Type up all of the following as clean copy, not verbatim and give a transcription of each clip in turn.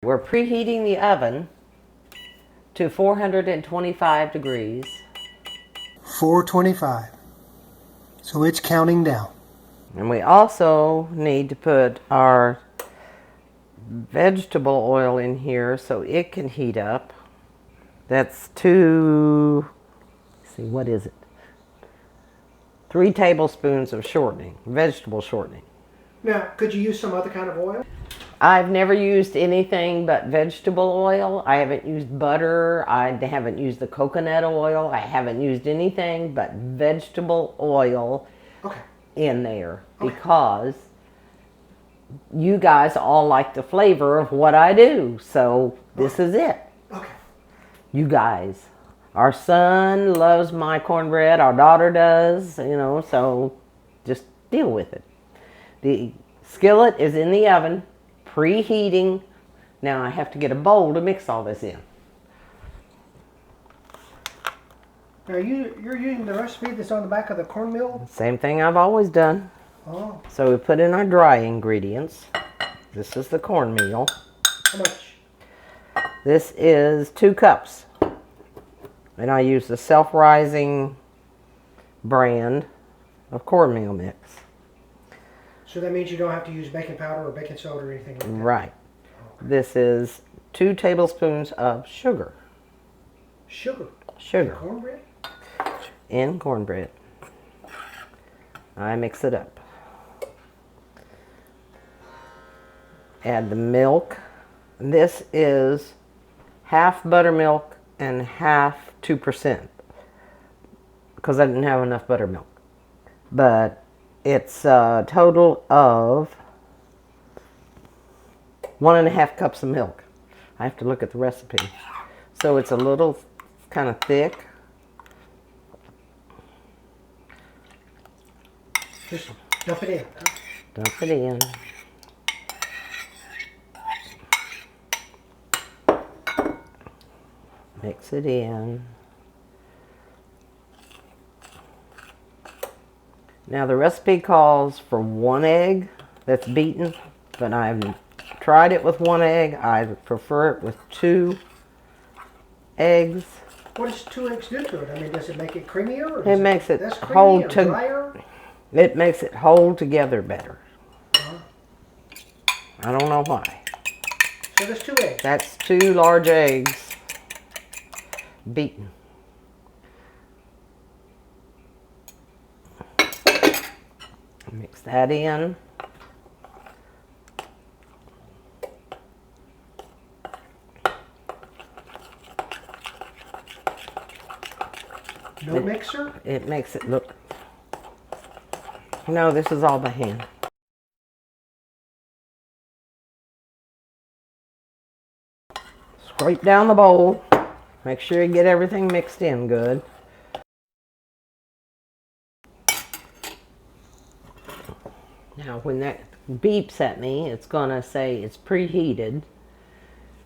We're preheating the oven to 425 degrees. 425. So it's counting down. And we also need to put our vegetable oil in here so it can heat up. That's let's see, what is it? 3 tablespoons of shortening, vegetable shortening. Now, could you use some other kind of oil? I've never used anything but vegetable oil. I haven't used butter. I haven't used the coconut oil. I haven't used anything but vegetable oil in there because you guys all like the flavor of what I do. So this is it. You guys. Our son loves my cornbread. Our daughter does, you know, so just deal with it. The skillet is in the oven, preheating. Now I have to get a bowl to mix all this in. Now you're using the recipe that's on the back of the cornmeal? Same thing I've always done. Oh. So we put in our dry ingredients. This is the cornmeal. How much? This is 2 cups. And I use the self-rising brand of cornmeal mix. So that means you don't have to use baking powder or baking soda or anything like that? Right. Okay. This is 2 tablespoons of sugar. Sugar? Sugar. In cornbread? In cornbread. I mix it up. Add the milk. This is half buttermilk and half 2% because I didn't have enough buttermilk. But it's a total of 1.5 cups of milk. I have to look at the recipe. So it's a little kind of thick. Just dump it in. Dump it in. Mix it in. Now the recipe calls for 1 egg that's beaten, but I've tried it with 1 egg. I prefer it with 2 eggs. What does 2 eggs do to it? I mean, does it make it creamier? Or It makes it hold drier? It makes it hold together better. I don't know why. So there's 2 eggs. That's 2 large eggs beaten. Mix that in. No mixer? It makes it look... No, this is all by hand. Scrape down the bowl. Make sure you get everything mixed in good. Now when that beeps at me, it's going to say it's preheated.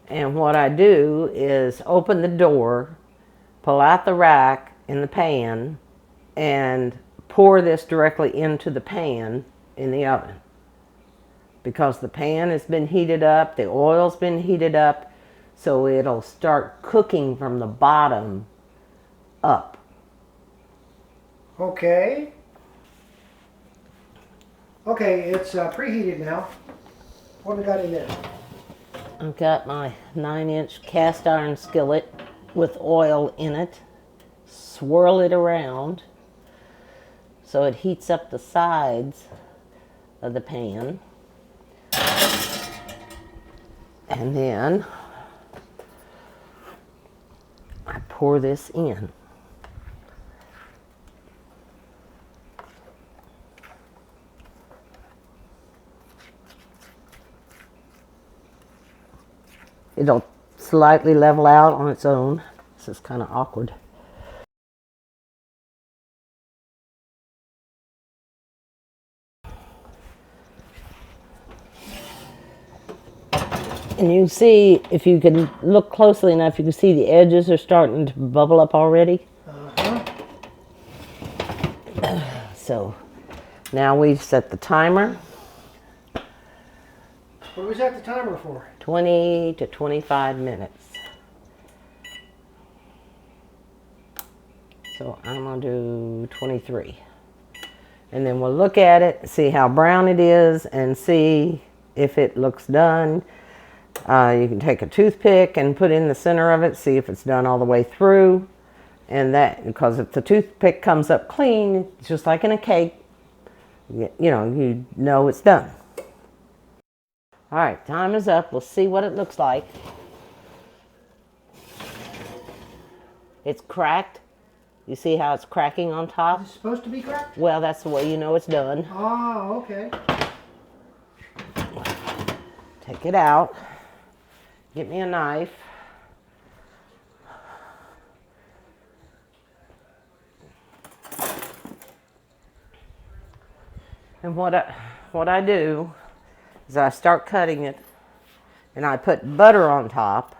And what I do is open the door, pull out the rack in the pan, and pour this directly into the pan in the oven. Because the pan has been heated up, the oil's been heated up, so it'll start cooking from the bottom up. Okay. Okay, it's preheated now. What do we got in there? I've got my 9-inch cast iron skillet with oil in it. Swirl it around so it heats up the sides of the pan. And then I pour this in. It'll slightly level out on its own. This is kind of awkward. And you can see, if you can look closely enough, you can see the edges are starting to bubble up already. So now we've set the timer. What was that the timer for? 20 to 25 minutes. So I'm going to do 23. And then we'll look at it, see how brown it is, and see if it looks done. You can take a toothpick and put in the center of it, see if it's done all the way through. And that, because if the toothpick comes up clean, it's just like in a cake, you know it's done. All right, time is up. We'll see what it looks like. It's cracked. You see how it's cracking on top? Is it supposed to be cracked? Well, that's the way you know it's done. Oh, okay. Take it out. Get me a knife. And what I do is I start cutting it, and I put butter on top.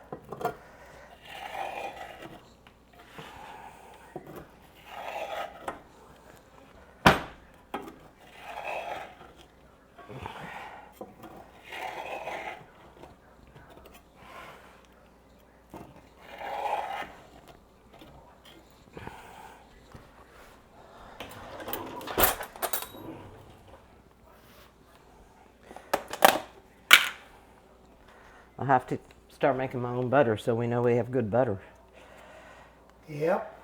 I'll have to start making my own butter so we know we have good butter. Yep.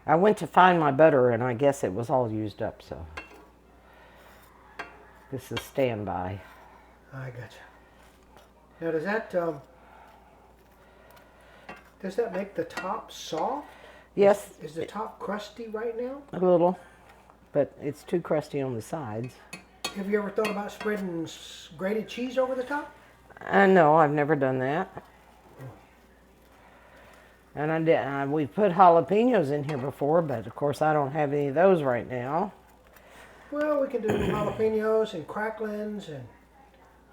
I went to find my butter, and I guess it was all used up, so this is standby. I gotcha. Now, does that make the top soft? Yes. Is the top crusty right now? A little, but it's too crusty on the sides. Have you ever thought about spreading grated cheese over the top? No, I've never done that. And we put jalapenos in here before, but of course I don't have any of those right now. Well, we can do jalapenos and cracklings and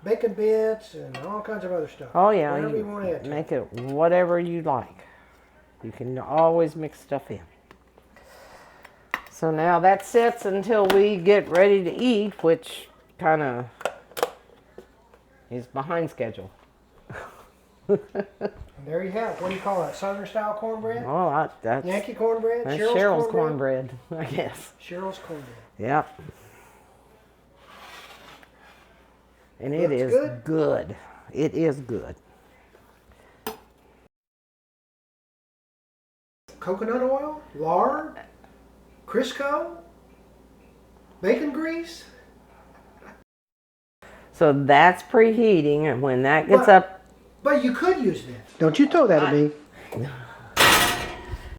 bacon bits and all kinds of other stuff. Oh yeah, whatever you want to add to make it whatever you like. You can always mix stuff in. So now that sits until we get ready to eat, which kind of is behind schedule. And there you have. What do you call that? Southern style cornbread? Oh, that's Yankee cornbread? That's Cheryl's cornbread, I guess. Cheryl's cornbread. Yep. And it is good. It is good. Coconut oil, lard, Crisco, bacon grease. So that's preheating, and when that gets up... But you could use this. Don't you throw that at me.